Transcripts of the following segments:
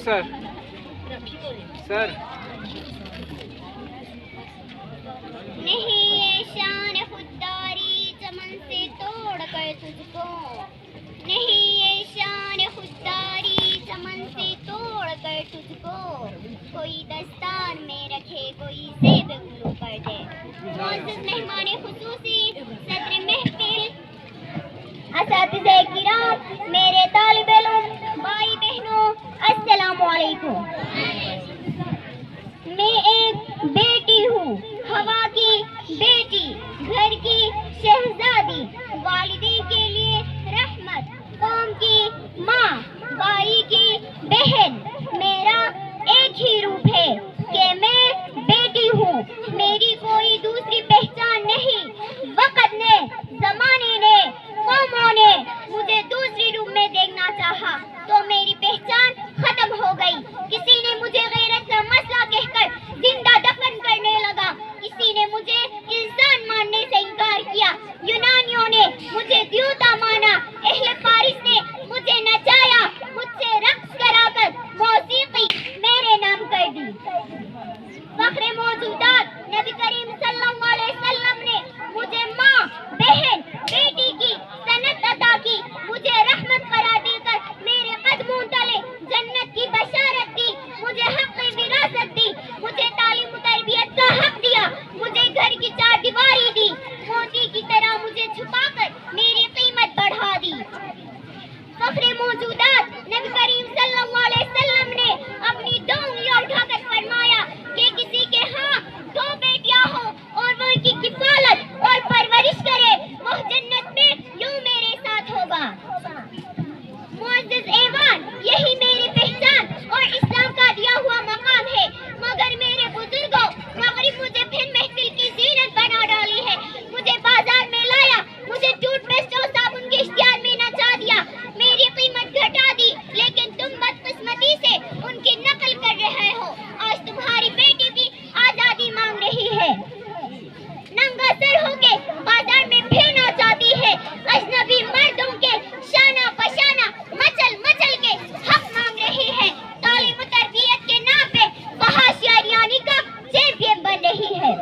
Sir sir नहीं ये शान खुददारी चमन से तोड़ कर तुझको, नहीं ये शान खुददारी चमन से तोड़ कर तुझको, कोई दस्तार में रखे कोई सेब गुलू कर दे। मुअज़्ज़ज़ मेहमान खुसूसी सदर महफिल, असातिज़े किराम, मेरे तालिबे इल्म भाई बहनों, अस्सलामु अलैकुम। मैं एक बेटी हूँ, हवा की बेटी, घर की शहजादी, वालिदी के लिए रहमत, कौम की माँ, भाई की बहन। मेरा एक ही रूप है कि मैं बेटी हूँ, मेरी कोई दूसरी पहचान नहीं। वक्त ने, जमाने ने, कौमों ने मुझे दूसरी रूप में देखना चाहा तो मेरी पहचान खत्म हो गई। किसी ने मुझे गैरत का मसला कहकर जिंदा दफन करने लगा, किसी ने मुझे इंसान मानने से इनकार किया। यूनानियों ने मुझे द्यूता माना, अहले फारिस ने मुझे नचाया, मुझसे रक्स कराकर मौसीकी मेरे नाम कर दी। फख्रे मौजूदात नबी करीम सल्लल्लाहु अलैहि वसल्लम ने मुझे माँ, बहन, बेटी की सनत अता की, मुझे रहमत करार देकर मेरे कदमों तले जन्नत की बशारत दी, मुझे हक विरासत दी, मुझे तालीम तरबियत का हक दिया, मुझे घर की चार दीवारी दी, मोती की तरह मुझे छुपाकर मेरी कीमत बढ़ा दी। फख्रे मौजूदात नबी करीम सल्लल्लाहु अलैहि वसल्लम ने अपनी दो उंगलियां उठाकर फरमाया कि किसी के हाँ दो बेटियां हो और वो उनकी किफालत और परवरिश करे, वह जन्नत में यूं मेरे साथ होगा। मुअज़्ज़ज़ ऐवान, यही मेरी पहचान और इस्लाम का दिया हुआ मकाम है। मगर मेरे बुजुर्गों, मगरिब मुझे फिर महफिल की जीनत बना डाली है। मुझे बाजार में लाया, मुझे टूथपेस्ट और साबुन के इश्तिहार में नचा दिया, मेरी कीमत घटा दी, लेकिन तुम बदकिस्मती से उनकी नकल कर रहे हो। आज तुम्हारी बेटी भी आजादी मांग रही है, नंगा सर होके बाजार में फिर नाचाती है, अजनबी मर्दों के शाना पशाना मचल मचल के हक मांग रही है, तालीम तरबियत के नाम पे फहाशियानी का चैंपियन बन रही है।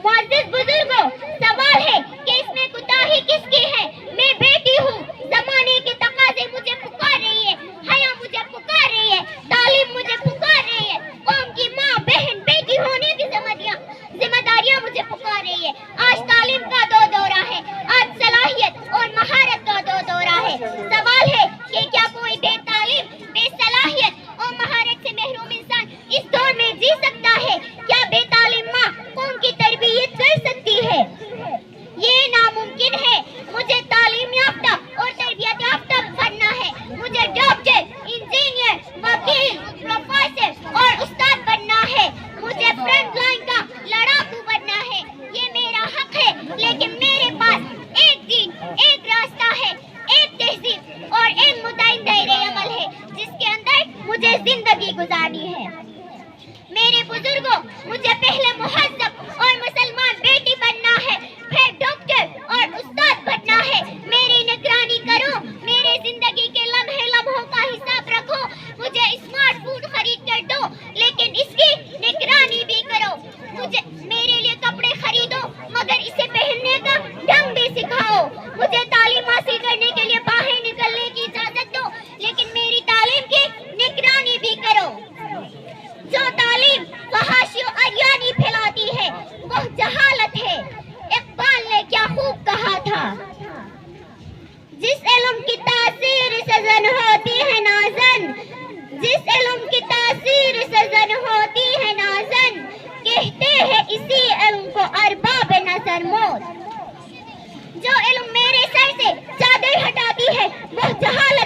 मुअज़्ज़ज़ बुजुर्गों, सवाल है कि इसमें कुताही किसकी है? मैं बेटी हूँ, जमाने के तकाज़े मुझे पुकार रही है, हया मुझे पुकार रही है, तालीम मुझे पुकार रही है, कौम की माँ, बहन, बेटी होने की जिम्मेदारियाँ मुझे पुकार रही है। आज तालीम का दो दौरा है, आज सलाहियत और महारत का दो दौरा है। सवाल है कि क्या कोई बेतालीम, बेसलाहियत और महारत से महरूम इंसान इस दौर में जी सकता है? क्या बेतालीम माँ कौम की तरबियत कर सकती है? ये नामुमकिन है। मुझे तालीम याफ्ता और तरबियत याफ्ता बनना है, मुझे डॉक्टर, इंजीनियर, वकील, प्रोफेसर और उस्ताद बनना है, मुझे फ्रंट लाइन का लड़ाकू बनना है। ये मेरा हक है, लेकिन मेरे पास एक दिन, एक रास्ता है, एक तहजीब और एक मुतय्यन दायरे अमल है, जिसके अंदर मुझे जिंदगी गुजारनी है। मेरे बुजुर्गों, मुझे पहले मुहज्जब और मुसलमान बेटी बनना है, फिर डॉक्टर और उस्ताद बनना है। मेरी निगरानी करो, मेरे जिंदगी के लम्हे लम्हों का हिसाब रखो, मुझे स्मार्टफोन खरीद कर दो, लेकिन इसकी निगरानी भी करो। मुझे मेरे लिए कपड़े खरीदो, मगर इसे पहनने का ढंग भी सिखाओ। मुझे तालीम हासिल करने के लिए बाहर निकलने की इजाजत दो, लेकिन मेरी तालीम की निगरानी भी करो। जो तालीम फहाशी और अरियानी फैलाती है, वह जहालत है। इकबाल ने क्या खूब कहा था, जिस इल्म की तासीर से जन होती है नाज़न, जिस इल्म की तासीर से जन होती है नाज़न, कहते हैं इसी इल्म को अरबाब नजर मौत। जो इल्म मेरे सर से चादर हटाती है, वो जहालत